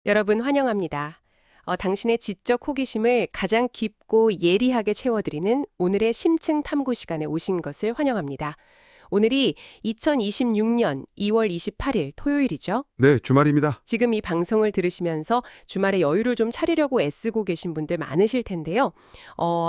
여러분 환영합니다. 당신의 지적 호기심을 가장 깊고 예리하게 채워드리는 오늘의 심층 탐구 시간에 오신 것을 환영합니다. 오늘이 2026년 2월 28일 토요일이죠. 네, 주말입니다. 지금 이 방송을 들으시면서 주말에 여유를 좀 차리려고 애쓰고 계신 분들 많으실 텐데요.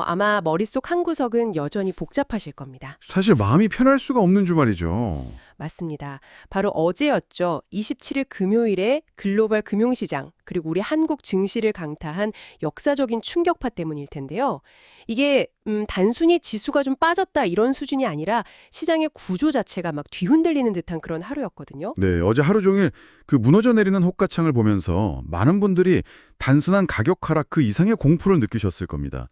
아마 머릿속 한 구석은 여전히 복잡하실 겁니다. 사실 마음이 편할 수가 없는 주말이죠. 맞습니다. 바로 어제였죠. 27일 금요일에 글로벌 금융시장 그리고 우리 한국 증시를 강타한 역사적인 충격파 때문일 텐데요. 이게 단순히 지수가 좀 빠졌다 이런 수준이 아니라 시장의 구조 자체가 막 뒤흔들리는 듯한 그런 하루였거든요. 네, 어제 하루 종일 그 무너져 내리는 호가창을 보면서 많은 분들이 단순한 가격 하락 그 이상의 공포를 느끼셨을 겁니다.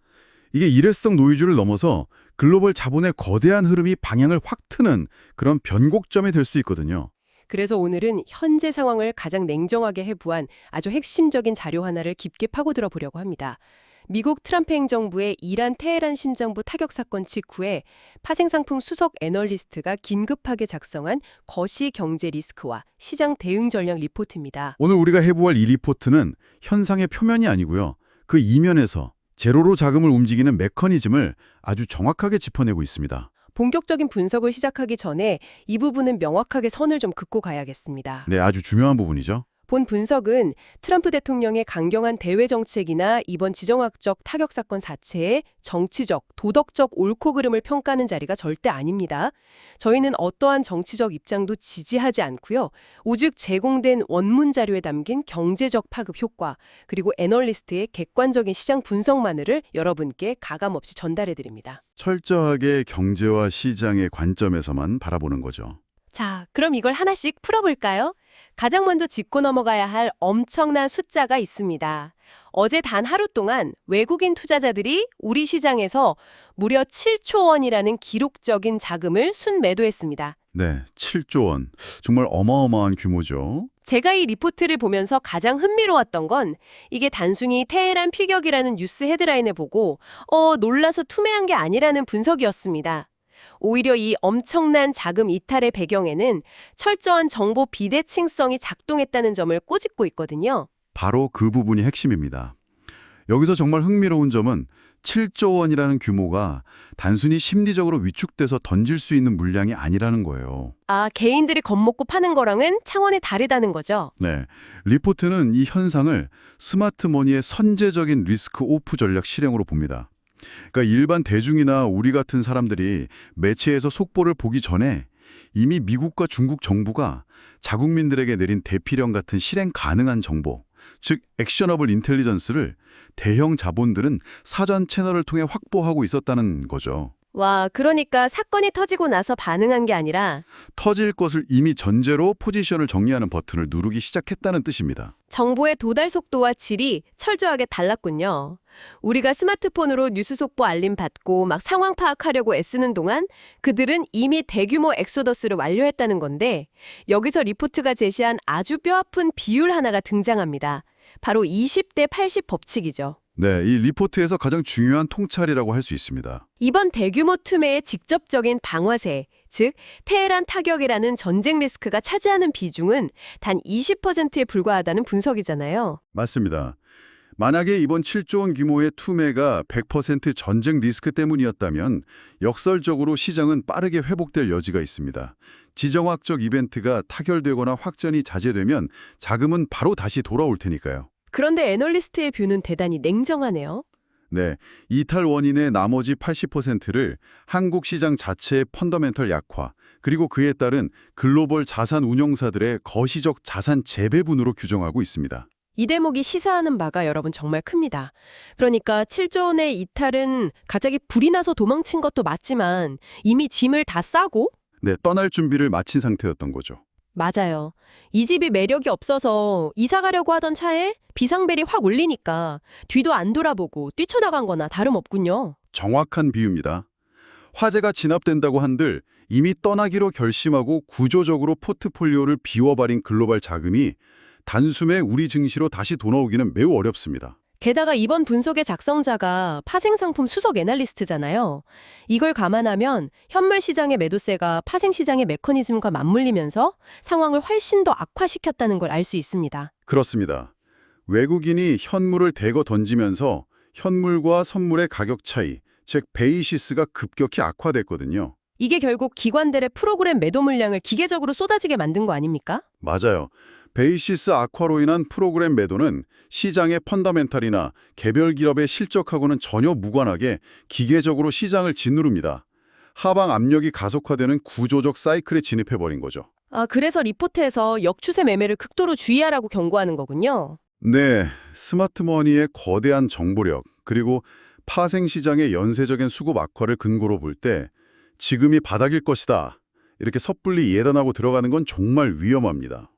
이게 일회성 노이즈를 넘어서 글로벌 자본의 거대한 흐름이 방향을 확 트는 그런 변곡점이 될 수 있거든요. 그래서 오늘은 현재 상황을 가장 냉정하게 해부한 아주 핵심적인 자료 하나를 깊게 파고들어 보려고 합니다. 미국 트럼프 행정부의 이란 테헤란 심장부 타격 사건 직후에 파생상품 수석 애널리스트가 긴급하게 작성한 거시 경제 리스크와 시장 대응 전략 리포트입니다. 오늘 우리가 해부할 이 리포트는 현상의 표면이 아니고요. 그 이면에서 제로로 자금을 움직이는 메커니즘을 아주 정확하게 짚어내고 있습니다. 본격적인 분석을 시작하기 전에 이 부분은 명확하게 선을 좀 긋고 가야겠습니다. 네, 아주 중요한 부분이죠. 본 분석은 트럼프 대통령의 강경한 대외 정책이나 이번 지정학적 타격 사건 자체의 정치적, 도덕적 옳고 그름을 평가하는 자리가 절대 아닙니다. 저희는 어떠한 정치적 입장도 지지하지 않고요. 오직 제공된 원문 자료에 담긴 경제적 파급 효과, 그리고 애널리스트의 객관적인 시장 분석만을 여러분께 가감없이 전달해드립니다. 철저하게 경제와 시장의 관점에서만 바라보는 거죠. 자, 그럼 이걸 하나씩 풀어볼까요? 가장 먼저 짚고 넘어가야 할 엄청난 숫자가 있습니다. 어제 단 하루 동안 외국인 투자자들이 우리 시장에서 무려 7조 원이라는 기록적인 자금을 순매도했습니다. 네, 7조 원. 정말 어마어마한 규모죠. 제가 이 리포트를 보면서 가장 흥미로웠던 건 이게 단순히 테헤란 피격이라는 뉴스 헤드라인을 보고 놀라서 투매한 게 아니라는 분석이었습니다. 오히려 이 엄청난 자금 이탈의 배경에는 철저한 정보 비대칭성이 작동했다는 점을 꼬집고 있거든요. 바로 그 부분이 핵심입니다. 여기서 정말 흥미로운 점은 7조 원이라는 규모가 단순히 심리적으로 위축돼서 던질 수 있는 물량이 아니라는 거예요. 아, 개인들이 겁먹고 파는 거랑은 차원이 다르다는 거죠. 네, 리포트는 이 현상을 스마트머니의 선제적인 리스크 오프 전략 실행으로 봅니다. 그러니까 일반 대중이나 우리 같은 사람들이 매체에서 속보를 보기 전에 이미 미국과 중국 정부가 자국민들에게 내린 대피령 같은 실행 가능한 정보, 즉 액셔너블 인텔리전스를 대형 자본들은 사전 채널을 통해 확보하고 있었다는 거죠. 와, 그러니까 사건이 터지고 나서 반응한 게 아니라 터질 것을 이미 전제로 포지션을 정리하는 버튼을 누르기 시작했다는 뜻입니다. 정보의 도달 속도와 질이 철저하게 달랐군요. 우리가 스마트폰으로 뉴스 속보 알림 받고 막 상황 파악하려고 애쓰는 동안 그들은 이미 대규모 엑소더스를 완료했다는 건데 여기서 리포트가 제시한 아주 뼈아픈 비율 하나가 등장합니다. 바로 20대 80 법칙이죠. 네, 이 리포트에서 가장 중요한 통찰이라고 할 수 있습니다. 이번 대규모 투매의 직접적인 방아쇠, 즉 테헤란 타격이라는 전쟁 리스크가 차지하는 비중은 단 20%에 불과하다는 분석이잖아요. 맞습니다. 만약에 이번 7조 원 규모의 투매가 100% 전쟁 리스크 때문이었다면 역설적으로 시장은 빠르게 회복될 여지가 있습니다. 지정학적 이벤트가 타결되거나 확전이 자제되면 자금은 바로 다시 돌아올 테니까요. 그런데 애널리스트의 뷰는 대단히 냉정하네요. 네, 이탈 원인의 나머지 80%를 한국 시장 자체의 펀더멘털 약화, 그리고 그에 따른 글로벌 자산 운용사들의 거시적 자산 재배분으로 규정하고 있습니다. 이 대목이 시사하는 바가 여러분 정말 큽니다. 그러니까 7조 원의 이탈은 갑자기 불이 나서 도망친 것도 맞지만 이미 짐을 다 싸고 네, 떠날 준비를 마친 상태였던 거죠. 맞아요. 이 집이 매력이 없어서 이사 가려고 하던 차에 비상벨이 확 울리니까 뒤도 안 돌아보고 뛰쳐나간 거나 다름없군요. 정확한 비유입니다. 화재가 진압된다고 한들 이미 떠나기로 결심하고 구조적으로 포트폴리오를 비워버린 글로벌 자금이 단숨에 우리 증시로 다시 돌아오기는 매우 어렵습니다. 게다가 이번 분석의 작성자가 파생상품 수석 애널리스트잖아요. 이걸 감안하면 현물 시장의 매도세가 파생 시장의 메커니즘과 맞물리면서 상황을 훨씬 더 악화시켰다는 걸 알 수 있습니다. 그렇습니다. 외국인이 현물을 대거 던지면서 현물과 선물의 가격 차이, 즉 베이시스가 급격히 악화됐거든요. 이게 결국 기관들의 프로그램 매도 물량을 기계적으로 쏟아지게 만든 거 아닙니까? 맞아요. 베이시스 악화로 인한 프로그램 매도는 시장의 펀더멘탈이나 개별 기업의 실적하고는 전혀 무관하게 기계적으로 시장을 짓누릅니다. 하방 압력이 가속화되는 구조적 사이클에 진입해버린 거죠. 아, 그래서 리포트에서 역추세 매매를 극도로 주의하라고 경고하는 거군요. 네, 스마트머니의 거대한 정보력, 그리고 파생시장의 연쇄적인 수급 악화를 근거로 볼 때 지금이 바닥일 것이다. 이렇게 섣불리 예단하고 들어가는 건 정말 위험합니다.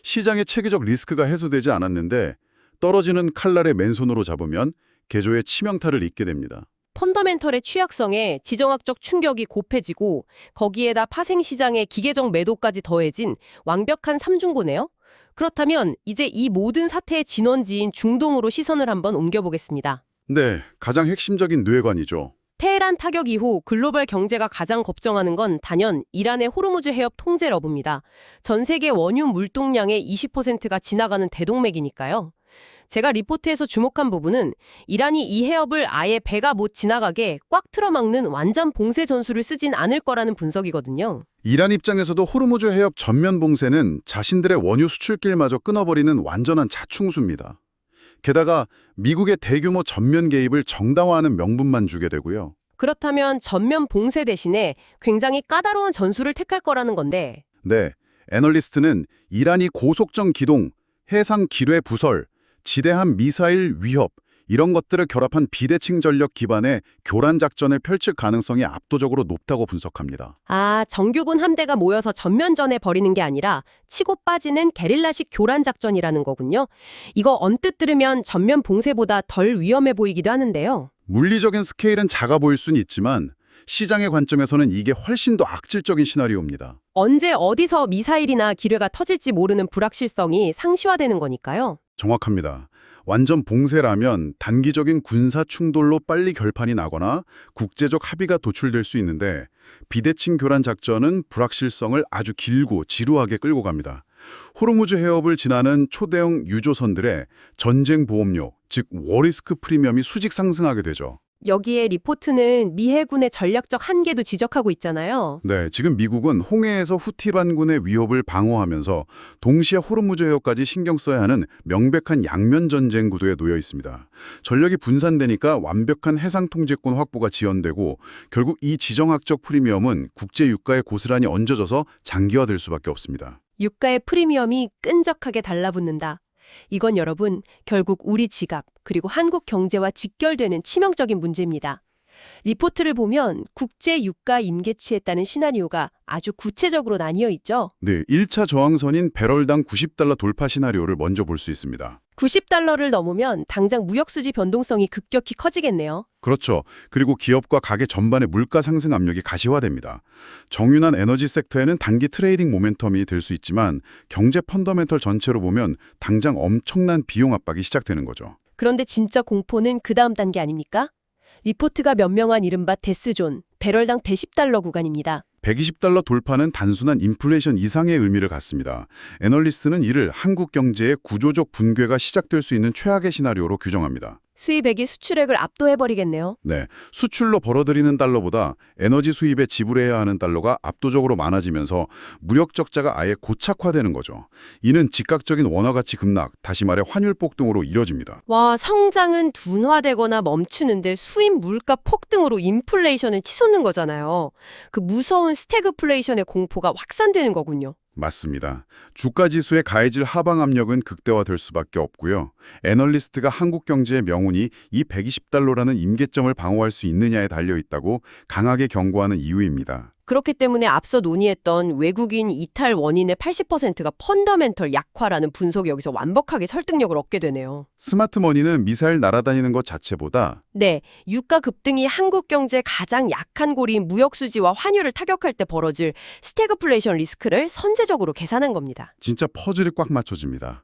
시장의 체계적 리스크가 해소되지 않았는데 떨어지는 칼날의 맨손으로 잡으면 개조의 치명타를 입게 됩니다. 펀더멘털의 취약성에 지정학적 충격이 곱해지고 거기에다 파생시장의 기계적 매도까지 더해진 완벽한 삼중고네요. 그렇다면 이제 이 모든 사태의 진원지인 중동으로 시선을 한번 옮겨보겠습니다. 네, 가장 핵심적인 뇌관이죠. 테헤란 타격 이후 글로벌 경제가 가장 걱정하는 건 단연 이란의 호르무즈 해협 통제 러브입니다. 전 세계 원유 물동량의 20%가 지나가는 대동맥이니까요. 제가 리포트에서 주목한 부분은 이란이 이 해협을 아예 배가 못 지나가게 꽉 틀어막는 완전 봉쇄 전술을 쓰진 않을 거라는 분석이거든요. 이란 입장에서도 호르무즈 해협 전면 봉쇄는 자신들의 원유 수출길마저 끊어버리는 완전한 자충수입니다. 게다가 미국의 대규모 전면 개입을 정당화하는 명분만 주게 되고요. 그렇다면 전면 봉쇄 대신에 굉장히 까다로운 전술을 택할 거라는 건데 네, 애널리스트는 이란이 고속정 기동, 해상 기뢰 부설, 지대함 미사일 위협 이런 것들을 결합한 비대칭 전력 기반의 교란 작전을 펼칠 가능성이 압도적으로 높다고 분석합니다. 아, 정규군 함대가 모여서 전면전에 벌이는 게 아니라 치고 빠지는 게릴라식 교란 작전이라는 거군요. 이거 언뜻 들으면 전면 봉쇄보다 덜 위험해 보이기도 하는데요. 물리적인 스케일은 작아 보일 수는 있지만 시장의 관점에서는 이게 훨씬 더 악질적인 시나리오입니다. 언제 어디서 미사일이나 기뢰가 터질지 모르는 불확실성이 상시화되는 거니까요. 정확합니다. 완전 봉쇄라면 단기적인 군사 충돌로 빨리 결판이 나거나 국제적 합의가 도출될 수 있는데 비대칭 교란 작전은 불확실성을 아주 길고 지루하게 끌고 갑니다. 호르무즈 해협을 지나는 초대형 유조선들의 전쟁 보험료, 즉 워리스크 프리미엄이 수직 상승하게 되죠. 여기에 리포트는 미 해군의 전략적 한계도 지적하고 있잖아요. 네, 지금 미국은 홍해에서 후티 반군의 위협을 방어하면서 동시에 호르무즈 해협까지 신경 써야 하는 명백한 양면 전쟁 구도에 놓여 있습니다. 전력이 분산되니까 완벽한 해상 통제권 확보가 지연되고 결국 이 지정학적 프리미엄은 국제 유가에 고스란히 얹어져서 장기화될 수밖에 없습니다. 유가의 프리미엄이 끈적하게 달라붙는다. 이건 여러분, 결국 우리 지갑, 그리고 한국 경제와 직결되는 치명적인 문제입니다. 리포트를 보면 국제 유가 임계치에 따른 시나리오가 아주 구체적으로 나뉘어 있죠. 네, 1차 저항선인 배럴당 90달러 돌파 시나리오를 먼저 볼 수 있습니다. 90달러를 넘으면 당장 무역수지 변동성이 급격히 커지겠네요. 그렇죠. 그리고 기업과 가게 전반의 물가 상승 압력이 가시화됩니다. 정유난 에너지 섹터에는 단기 트레이딩 모멘텀이 될 수 있지만 경제 펀더멘털 전체로 보면 당장 엄청난 비용 압박이 시작되는 거죠. 그런데 진짜 공포는 그 다음 단계 아닙니까? 리포트가 변명한 이른바 데스존, 배럴당 110달러 구간입니다. 120달러 돌파는 단순한 인플레이션 이상의 의미를 갖습니다. 애널리스트는 이를 한국 경제의 구조적 붕괴가 시작될 수 있는 최악의 시나리오로 규정합니다. 수입액이 수출액을 압도해버리겠네요. 네, 수출로 벌어들이는 달러보다 에너지 수입에 지불해야 하는 달러가 압도적으로 많아지면서 무역 적자가 아예 고착화되는 거죠. 이는 즉각적인 원화 가치 급락, 다시 말해 환율 폭등으로 이뤄집니다. 와, 성장은 둔화되거나 멈추는데 수입 물가 폭등으로 인플레이션을 치솟는 거잖아요. 그 무서운 스태그플레이션의 공포가 확산되는 거군요. 맞습니다. 주가지수에 가해질 하방 압력은 극대화될 수밖에 없고요. 애널리스트가 한국 경제의 명운이 이 120달러라는 임계점을 방어할 수 있느냐에 달려있다고 강하게 경고하는 이유입니다. 그렇기 때문에 앞서 논의했던 외국인 이탈 원인의 80%가 펀더멘털 약화라는 분석이 여기서 완벽하게 설득력을 얻게 되네요. 스마트머니는 미사일 날아다니는 것 자체보다 네, 유가 급등이 한국 경제의 가장 약한 고리인 무역수지와 환율을 타격할 때 벌어질 스태그플레이션 리스크를 선제적으로 계산한 겁니다. 진짜 퍼즐이 꽉 맞춰집니다.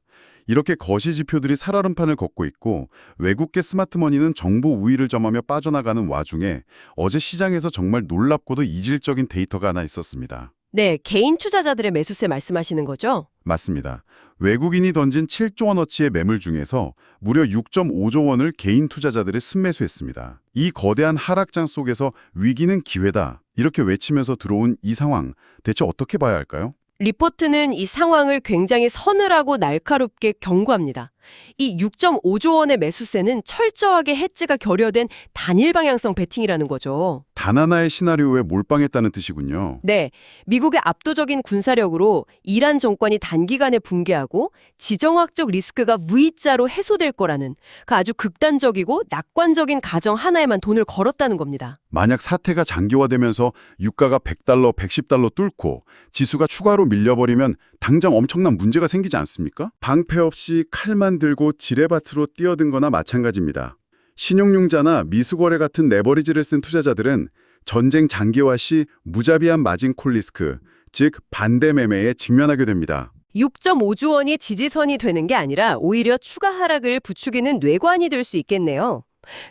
이렇게 거시 지표들이 살얼음판을 걷고 있고 외국계 스마트머니는 정보 우위를 점하며 빠져나가는 와중에 어제 시장에서 정말 놀랍고도 이질적인 데이터가 하나 있었습니다. 네, 개인 투자자들의 매수세 말씀하시는 거죠? 맞습니다. 외국인이 던진 7조 원어치의 매물 중에서 무려 6.5조 원을 개인 투자자들이 순매수했습니다. 이 거대한 하락장 속에서 위기는 기회다 이렇게 외치면서 들어온 이 상황 대체 어떻게 봐야 할까요? 리포트는 이 상황을 굉장히 서늘하고 날카롭게 경고합니다. 이 6.5조 원의 매수세는 철저하게 해지가 결여된 단일 방향성 베팅이라는 거죠. 단 하나의 시나리오에 몰빵했다는 뜻이군요. 네, 미국의 압도적인 군사력으로 이란 정권이 단기간에 붕괴하고 지정학적 리스크가 V자로 해소될 거라는 그 아주 극단적이고 낙관적인 가정 하나에만 돈을 걸었다는 겁니다. 만약 사태가 장기화되면서 유가가 100달러, 110달러 뚫고 지수가 추가로 밀려버리면 당장 엄청난 문제가 생기지 않습니까? 방패 없이 칼만 들고 지뢰밭으로 뛰어든 거나 마찬가지입니다. 신용융자나 미수거래 같은 레버리지를 쓴 투자자들은 전쟁 장기화 시 무자비한 마진콜 리스크, 즉 반대 매매에 직면하게 됩니다. 6.5조 원이 지지선이 되는 게 아니라 오히려 추가 하락을 부추기는 뇌관이 될 수 있겠네요.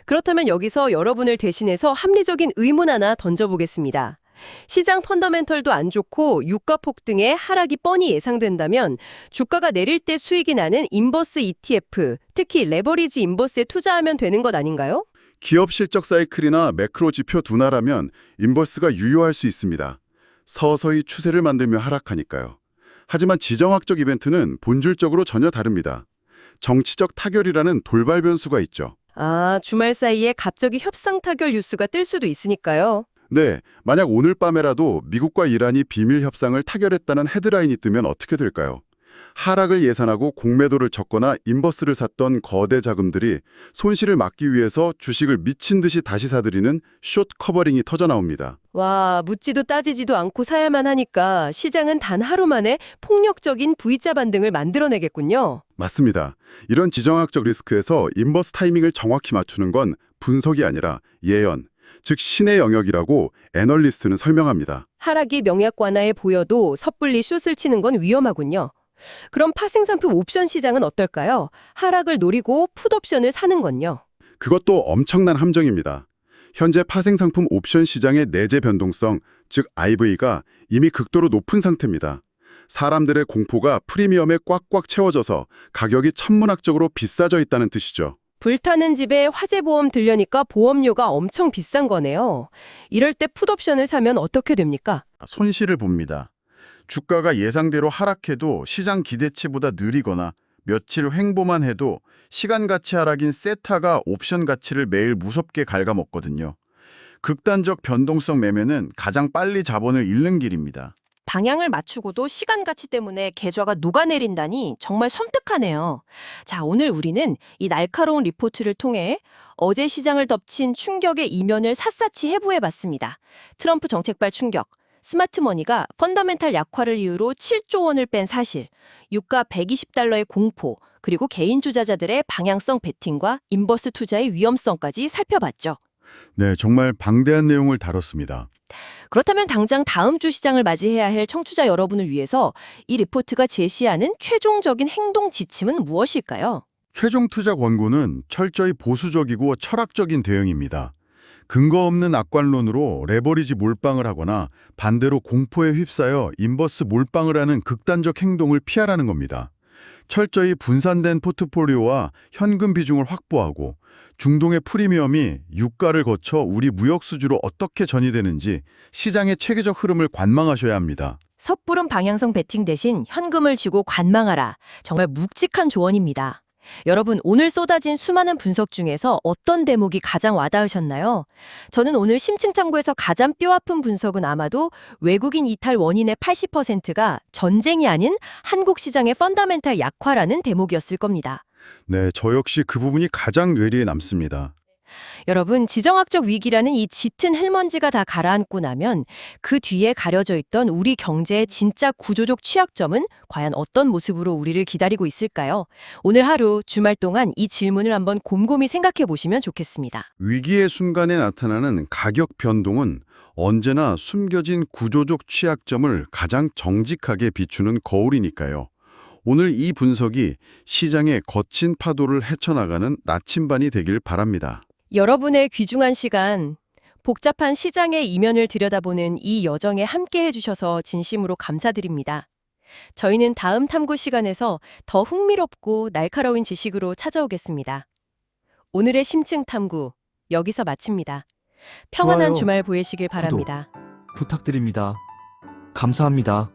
그렇다면 여기서 여러분을 대신해서 합리적인 의문 하나 던져보겠습니다. 시장 펀더멘털도 안 좋고 유가 폭등에 하락이 뻔히 예상된다면 주가가 내릴 때 수익이 나는 인버스 ETF, 특히 레버리지 인버스에 투자하면 되는 것 아닌가요? 기업 실적 사이클이나 매크로 지표 둔화라면 인버스가 유효할 수 있습니다. 서서히 추세를 만들며 하락하니까요. 하지만 지정학적 이벤트는 본질적으로 전혀 다릅니다. 정치적 타결이라는 돌발 변수가 있죠. 아, 주말 사이에 갑자기 협상 타결 뉴스가 뜰 수도 있으니까요. 네, 만약 오늘 밤에라도 미국과 이란이 비밀 협상을 타결했다는 헤드라인이 뜨면 어떻게 될까요? 하락을 예상하고 공매도를 쳤거나 인버스를 샀던 거대 자금들이 손실을 막기 위해서 주식을 미친 듯이 다시 사들이는 숏 커버링이 터져나옵니다. 와, 묻지도 따지지도 않고 사야만 하니까 시장은 단 하루 만에 폭력적인 V자 반등을 만들어내겠군요. 맞습니다. 이런 지정학적 리스크에서 인버스 타이밍을 정확히 맞추는 건 분석이 아니라 예언, 즉 신의 영역이라고 애널리스트는 설명합니다. 하락이 명약 완화에 보여도 섣불리 숏을 치는 건 위험하군요. 그럼 파생상품 옵션 시장은 어떨까요? 하락을 노리고 풋옵션을 사는 건요. 그것도 엄청난 함정입니다. 현재 파생상품 옵션 시장의 내재 변동성, 즉 IV가 이미 극도로 높은 상태입니다. 사람들의 공포가 프리미엄에 꽉꽉 채워져서 가격이 천문학적으로 비싸져 있다는 뜻이죠. 불타는 집에 화재보험 들려니까 보험료가 엄청 비싼 거네요. 이럴 때 풋옵션을 사면 어떻게 됩니까? 손실을 봅니다. 주가가 예상대로 하락해도 시장 기대치보다 느리거나 며칠 횡보만 해도 시간 가치 하락인 세타가 옵션 가치를 매일 무섭게 갉아먹거든요. 극단적 변동성 매매는 가장 빨리 자본을 잃는 길입니다. 방향을 맞추고도 시간 가치 때문에 계좌가 녹아내린다니 정말 섬뜩하네요. 자, 오늘 우리는 이 날카로운 리포트를 통해 어제 시장을 덮친 충격의 이면을 샅샅이 해부해봤습니다. 트럼프 정책발 충격, 스마트머니가 펀더멘탈 약화를 이유로 7조 원을 뺀 사실, 유가 120달러의 공포, 그리고 개인 투자자들의 방향성 베팅과 인버스 투자의 위험성까지 살펴봤죠. 네, 정말 방대한 내용을 다뤘습니다. 그렇다면 당장 다음 주 시장을 맞이해야 할 청취자 여러분을 위해서 이 리포트가 제시하는 최종적인 행동 지침은 무엇일까요? 최종 투자 권고는 철저히 보수적이고 철학적인 대응입니다. 근거 없는 악관론으로 레버리지 몰빵을 하거나 반대로 공포에 휩싸여 인버스 몰빵을 하는 극단적 행동을 피하라는 겁니다. 철저히 분산된 포트폴리오와 현금 비중을 확보하고 중동의 프리미엄이 유가를 거쳐 우리 무역 수주로 어떻게 전이되는지 시장의 체계적 흐름을 관망하셔야 합니다. 섣부른 방향성 베팅 대신 현금을 쥐고 관망하라. 정말 묵직한 조언입니다. 여러분, 오늘 쏟아진 수많은 분석 중에서 어떤 대목이 가장 와닿으셨나요? 저는 오늘 심층 탐구에서 가장 뼈아픈 분석은 아마도 외국인 이탈 원인의 80%가 전쟁이 아닌 한국 시장의 펀더멘탈 약화라는 대목이었을 겁니다. 네, 저 역시 그 부분이 가장 뇌리에 남습니다. 여러분, 지정학적 위기라는 이 짙은 흙먼지가 다 가라앉고 나면 그 뒤에 가려져 있던 우리 경제의 진짜 구조적 취약점은 과연 어떤 모습으로 우리를 기다리고 있을까요? 오늘 하루 주말 동안 이 질문을 한번 곰곰이 생각해 보시면 좋겠습니다. 위기의 순간에 나타나는 가격 변동은 언제나 숨겨진 구조적 취약점을 가장 정직하게 비추는 거울이니까요. 오늘 이 분석이 시장의 거친 파도를 헤쳐나가는 나침반이 되길 바랍니다. 여러분의 귀중한 시간, 복잡한 시장의 이면을 들여다보는 이 여정에 함께 해주셔서 진심으로 감사드립니다. 저희는 다음 탐구 시간에서 더 흥미롭고 날카로운 지식으로 찾아오겠습니다. 오늘의 심층 탐구 여기서 마칩니다. 평안한 좋아요, 주말 보내시길 구독. 바랍니다. 부탁드립니다. 감사합니다.